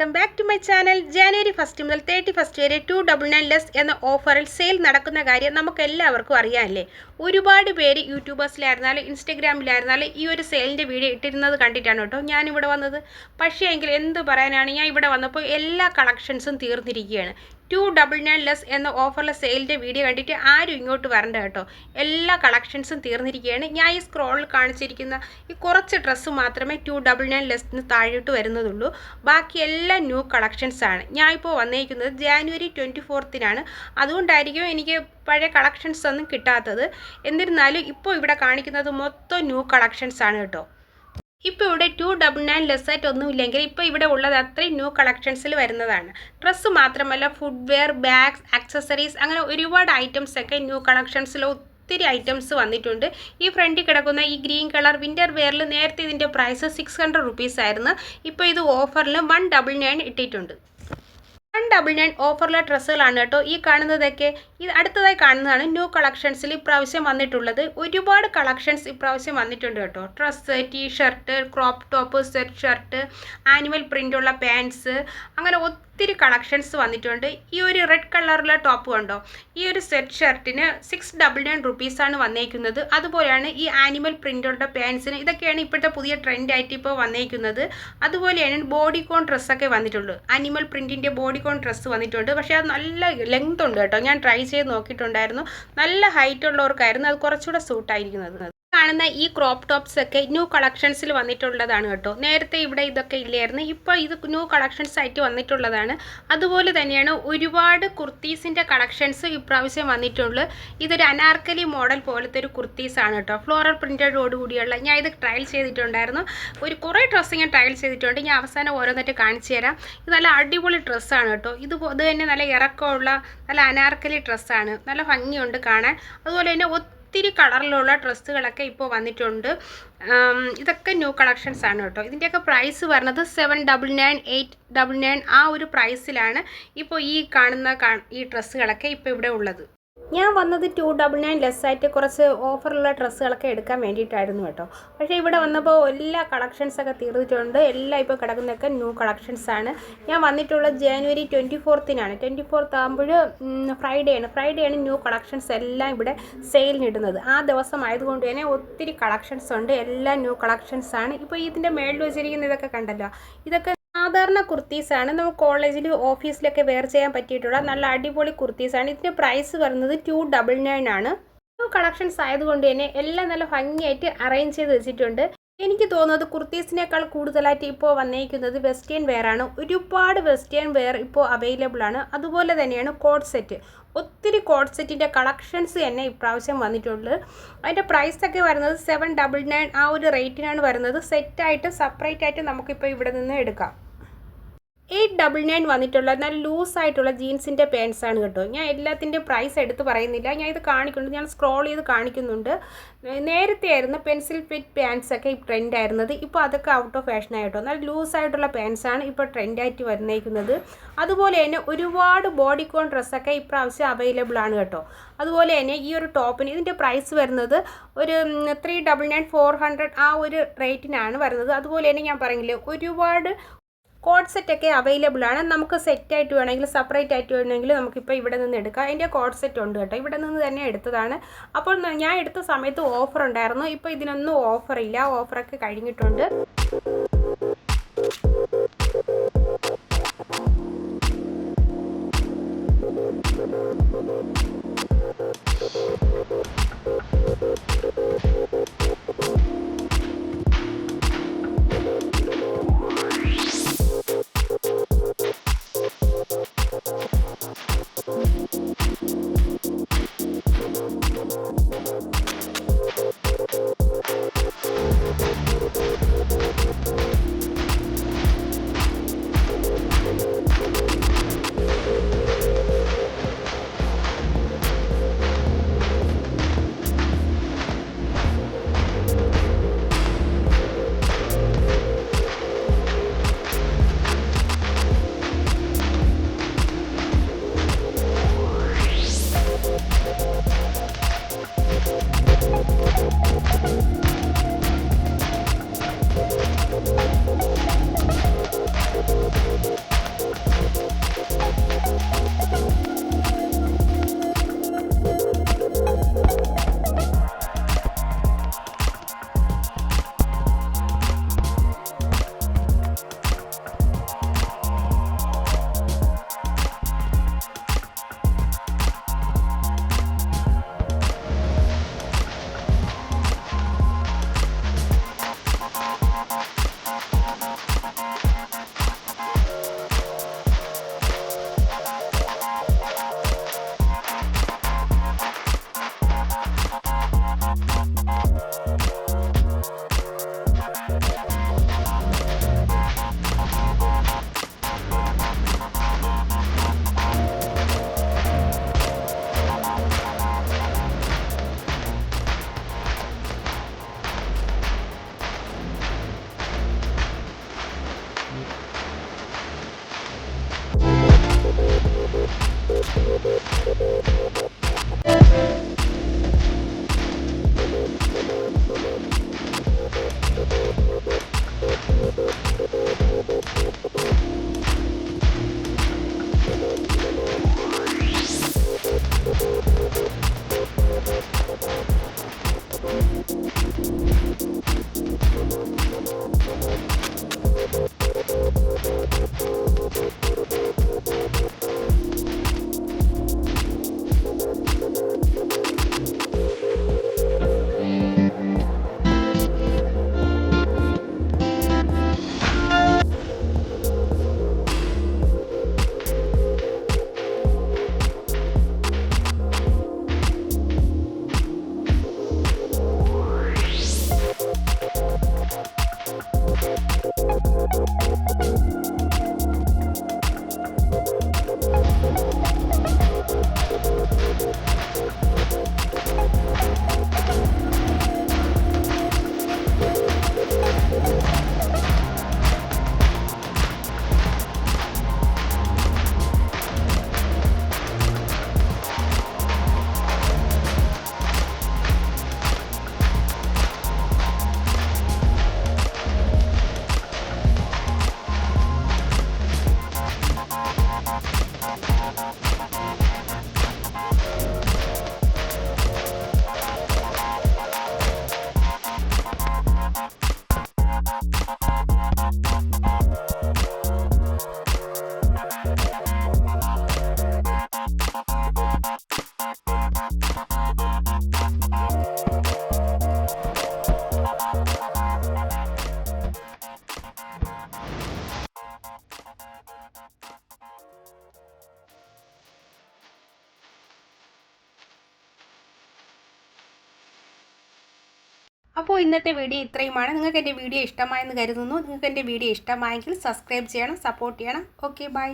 Welcome back to my channel. ജാനുവരി 1 മുതൽ 31 വരെ 299 ലെസ് എന്ന ഓഫറിൽ സെയിൽ നടക്കുന്ന കാര്യം നമുക്ക് എല്ലാവർക്കും അറിയാമല്ലേ. ഒരുപാട് പേര് യൂട്യൂബേഴ്സിലായിരുന്നാലും ഇൻസ്റ്റഗ്രാമിലായിരുന്നാലും ഈ ഒരു സെയിലിൻ്റെ വീഡിയോ ഇട്ടിരുന്നത് കണ്ടിട്ടാണ് കേട്ടോ ഞാനിവിടെ വന്നത്. പക്ഷേ എങ്കിൽ എന്ത് പറയാനാണ്, ഞാൻ ഇവിടെ വന്നപ്പോൾ എല്ലാ കളക്ഷൻസും തീർന്നിരിക്കുകയാണ്. 299 ലെസ് എന്ന ഓഫറിലെ സെയിലിൻ്റെ വീഡിയോ കണ്ടിട്ട് ആരും ഇങ്ങോട്ട് വരണ്ട കേട്ടോ. എല്ലാ കളക്ഷൻസും തീർന്നിരിക്കുകയാണ്. ഞാൻ ഈ സ്ക്രോളിൽ കാണിച്ചിരിക്കുന്ന ഈ കുറച്ച് ഡ്രസ്സ് മാത്രമേ 299 ലെസ്സിന് താഴോട്ട് വരുന്നതുള്ളൂ. ബാക്കി എല്ലാം ന്യൂ കളക്ഷൻസാണ്. ഞാൻ ഇപ്പോൾ വന്നിരിക്കുന്നത് ജാനുവരി 24-നാണ്. അതുകൊണ്ടായിരിക്കും എനിക്ക് പഴയ കളക്ഷൻസ് ഒന്നും കിട്ടാത്തത്. എന്നിരുന്നാലും ഇപ്പോൾ ഇവിടെ കാണിക്കുന്നത് മൊത്തം ന്യൂ കളക്ഷൻസാണ് കേട്ടോ. ഇപ്പോൾ ഇവിടെ 299 ലെസ്സായിട്ട് ഒന്നുമില്ലെങ്കിൽ ഇപ്പോൾ ഇവിടെ ഉള്ളത് അത്രയും ന്യൂ കളക്ഷൻസിൽ വരുന്നതാണ്. ഡ്രസ്സ് മാത്രമല്ല, ഫുഡ്വെയർ, ബാഗ്സ്, ആക്സസറീസ്, അങ്ങനെ ഒരുപാട് ഐറ്റംസ് ഒക്കെ ന്യൂ കളക്ഷൻസിൽ ഒത്തിരി ഐറ്റംസ് വന്നിട്ടുണ്ട്. ഈ ഫ്രണ്ടിൽ കിടക്കുന്ന ഈ ഗ്രീൻ കളർ വിൻ്റർ വെയറിൽ നേരത്തെ ഇതിൻ്റെ പ്രൈസ് 600 റുപ്പീസ് ആയിരുന്നു. ഇപ്പോൾ ഇത് ഓഫറിൽ 199 ഇട്ടിട്ടുണ്ട്. 199 ഓഫറിലെ ഡ്രസ്സുകളാണ് കേട്ടോ ഈ കാണുന്നതൊക്കെ. ഇത് അടുത്തതായി കാണുന്നതാണ് ന്യൂ കളക്ഷൻസിൽ ഇപ്രാവശ്യം വന്നിട്ടുള്ളത്. ഒരുപാട് കളക്ഷൻസ് ഇപ്രാവശ്യം വന്നിട്ടുണ്ട് കേട്ടോ. Dress, T-shirt, crop top, set shirt, animal പ്രിൻ്റുള്ള പാൻസ്, അങ്ങനെ ഒത്തിരി കളക്ഷൻസ് വന്നിട്ടുണ്ട്. ഈ ഒരു റെഡ് കളറിലെ ടോപ്പ് കണ്ടോ, ഈ ഒരു സെറ്റ് ഷർട്ടിന് 699 റുപ്പീസാണ് വന്നേക്കുന്നത്. അതുപോലെയാണ് ഈ ആനിമൽ പ്രിൻ്റുള്ള പാൻസിന്. ഇതൊക്കെയാണ് ഇപ്പോഴത്തെ പുതിയ ട്രെൻഡായിട്ട് ഇപ്പോൾ വന്നേക്കുന്നത്. അതുപോലെയാണ് ബോഡിക്കോൺ ഡ്രസ്സൊക്കെ വന്നിട്ടുള്ളൂ. ആനിമൽ പ്രിൻറ്റിൻ്റെ ബോഡിക്കോൺ ഡ്രസ്സ് വന്നിട്ടുണ്ട്. പക്ഷേ അത് നല്ല ലെങ്ത് ഉണ്ട് കേട്ടോ. ഞാൻ ട്രൈ ചെയ്ത് നോക്കിയിട്ടുണ്ടായിരുന്നു. നല്ല ഹൈറ്റ് ഉള്ളവർക്കായിരുന്നു അത് കുറച്ചുകൂടെ സൂട്ടായിരിക്കുന്നത്. കാണുന്ന ഈ ക്രോപ്പ് ടോപ്സ് ഒക്കെ ന്യൂ കളക്ഷൻസിൽ വന്നിട്ടുള്ളതാണ് കേട്ടോ. നേരത്തെ ഇവിടെ ഇതൊക്കെ ഇല്ലായിരുന്നു. ഇപ്പോൾ ഇത് ന്യൂ കളക്ഷൻസ് ആയിട്ട് വന്നിട്ടുള്ളതാണ്. അതുപോലെ തന്നെയാണ് ഒരുപാട് കുർത്തീസിൻ്റെ കളക്ഷൻസ് ഇപ്രാവശ്യം വന്നിട്ടുള്ളൂ. ഇതൊരു അനാർക്കലി മോഡൽ പോലത്തെ ഒരു കുർത്തീസാണ് കേട്ടോ. ഫ്ലോറൽ പ്രിൻ്റഡോട് കൂടിയുള്ള. ഞാൻ ഇത് ട്രയൽ ചെയ്തിട്ടുണ്ടായിരുന്നു. കുറേ ഡ്രസ്സ് ഞാൻ ട്രയൽ ചെയ്തിട്ടുണ്ട്. ഞാൻ അവസാനം ഓരോന്നിട്ട് കാണിച്ചു തരാം. ഇത് നല്ല അടിപൊളി ഡ്രസ്സാണ് കേട്ടോ. ഇത് തന്നെ നല്ല ഇറക്കമുള്ള നല്ല അനാർക്കലി ഡ്രസ്സാണ്. നല്ല ഭംഗിയുണ്ട് കാണാൻ. അതുപോലെ തന്നെ ഒത്തിരി കളറിലുള്ള ഡ്രസ്സുകളൊക്കെ ഇപ്പോൾ വന്നിട്ടുണ്ട്. ഇതൊക്കെ ന്യൂ കളക്ഷൻസ് ആണ് കേട്ടോ. ഇതിൻ്റെയൊക്കെ പ്രൈസ് വരുന്നത് 799, 899 ആ ഒരു പ്രൈസിലാണ് ഇപ്പോൾ ഈ കാണുന്ന ഈ ഡ്രസ്സുകളൊക്കെ ഇപ്പോൾ ഇവിടെ ഉള്ളത്. ഞാൻ വന്നത് 299 ലെസ്സായിട്ട് കുറച്ച് ഓഫറുള്ള ഡ്രസ്സുകളൊക്കെ എടുക്കാൻ വേണ്ടിയിട്ടായിരുന്നു കേട്ടോ. പക്ഷേ ഇവിടെ വന്നപ്പോൾ എല്ലാ കളക്ഷൻസൊക്കെ തീർന്നിട്ടുണ്ട്. എല്ലാം ഇപ്പോൾ കിടക്കുന്നതൊക്കെ ന്യൂ കളക്ഷൻസാണ്. ഞാൻ വന്നിട്ടുള്ളത് ജാനുവരി 24-നാണ്. 24 ആകുമ്പോൾ ഫ്രൈഡേയാണ് ന്യൂ കളക്ഷൻസ് എല്ലാം ഇവിടെ സെയിലിനിടുന്നത്. ആ ദിവസം ആയതുകൊണ്ട് തന്നെ ഒത്തിരി കളക്ഷൻസ് ഉണ്ട്. എല്ലാം ന്യൂ കളക്ഷൻസാണ്. ഇപ്പോൾ ഇതിൻ്റെ മേളിൽ വെച്ചിരിക്കുന്ന ഇതൊക്കെ കണ്ടല്ലോ, ഇതൊക്കെ സാധാരണ കുർത്തീസാണ്. നമുക്ക് കോളേജിൽ ഓഫീസിലൊക്കെ വെയർ ചെയ്യാൻ പറ്റിയിട്ടുള്ള നല്ല അടിപൊളി കുർത്തീസാണ്. ഇതിൻ്റെ പ്രൈസ് വരുന്നത് 299 ആണ്. ന്യൂ കളക്ഷൻസ് ആയതുകൊണ്ട് തന്നെ എല്ലാം നല്ല ഭംഗിയായിട്ട് അറേഞ്ച് ചെയ്ത് വെച്ചിട്ടുണ്ട്. എനിക്ക് തോന്നുന്നത് കുർത്തീസിനേക്കാൾ കൂടുതലായിട്ട് ഇപ്പോൾ വന്നേക്കുന്നത് വെസ്റ്റേൺ വെയറാണ്. ഒരുപാട് വെസ്റ്റേൺ വെയർ ഇപ്പോൾ അവൈലബിൾ ആണ്. അതുപോലെ തന്നെയാണ് കോഡ് സെറ്റ്. ഒത്തിരി കോഡ് സെറ്റിൻ്റെ കളക്ഷൻസ് തന്നെ ഇപ്രാവശ്യം വന്നിട്ടുള്ളത്. അതിൻ്റെ പ്രൈസൊക്കെ വരുന്നത് 799 ആ ഒരു റേറ്റിനാണ് വരുന്നത്. സെറ്റായിട്ട് സെപ്പറേറ്റ് ആയിട്ട് നമുക്കിപ്പോൾ ഇവിടെ നിന്ന് എടുക്കാം. 899 വന്നിട്ടുള്ള നല്ല ലൂസായിട്ടുള്ള ജീൻസിൻ്റെ പാൻസാണ് കേട്ടോ. ഞാൻ എല്ലാത്തിൻ്റെ പ്രൈസ് എടുത്ത് പറയുന്നില്ല. ഞാൻ ഇത് കാണിക്കുന്നുണ്ട്, ഞാൻ സ്ക്രോൾ ചെയ്ത് കാണിക്കുന്നുണ്ട്. നേരത്തെ ആയിരുന്നു പെൻസിൽ ഫിറ്റ് പാൻസൊക്കെ ഈ ട്രെൻഡായിരുന്നത്. ഇപ്പോൾ അതൊക്കെ ഔട്ട് ഓഫ് ഫാഷൻ ആയിട്ടോ. നല്ല ലൂസായിട്ടുള്ള പാൻസാണ് ഇപ്പോൾ ട്രെൻഡായിട്ട് വന്നേക്കുന്നത്. അതുപോലെ തന്നെ ഒരുപാട് ബോഡിക്കോൺ ഡ്രസ്സൊക്കെ ഇപ്രാവശ്യം അവൈലബിൾ ആണ് കേട്ടോ. അതുപോലെ തന്നെ ഈ ഒരു ടോപ്പിന് ഇതിൻ്റെ പ്രൈസ് വരുന്നത് ഒരു 399, 400 ആ ഒരു റേറ്റിനാണ് വരുന്നത്. അതുപോലെ തന്നെ ഞാൻ പറഞ്ഞില്ലേ ഒരുപാട് കോഡ് സെറ്റൊക്കെ അവൈലബിൾ ആണ്. നമുക്ക് സെറ്റായിട്ട് വേണമെങ്കിൽ സെപ്പറേറ്റ് ആയിട്ട് വേണമെങ്കിൽ നമുക്കിപ്പോൾ ഇവിടെ നിന്ന് എടുക്കാം. അതിൻ്റെ കോഡ് സെറ്റ് ഉണ്ട് കേട്ടോ. ഇവിടെ നിന്ന് തന്നെ എടുത്തതാണ്. അപ്പോൾ ഞാൻ എടുത്ത സമയത്ത് ഓഫർ ഉണ്ടായിരുന്നു. ഇപ്പോൾ ഇതിനൊന്നും ഓഫറില്ല. ഓഫറൊക്കെ കഴിഞ്ഞിട്ടുണ്ട്. അപ്പോൾ ഇന്നത്തെ വീഡിയോ ഇത്രയുമാണ്. നിങ്ങൾക്ക് എൻ്റെ വീഡിയോ ഇഷ്ടമായെന്ന് കരുതുന്നു. നിങ്ങൾക്ക് എൻ്റെ വീഡിയോ ഇഷ്ടമായെങ്കിൽ സബ്സ്ക്രൈബ് ചെയ്യണം, സപ്പോർട്ട് ചെയ്യണം. Okay, by.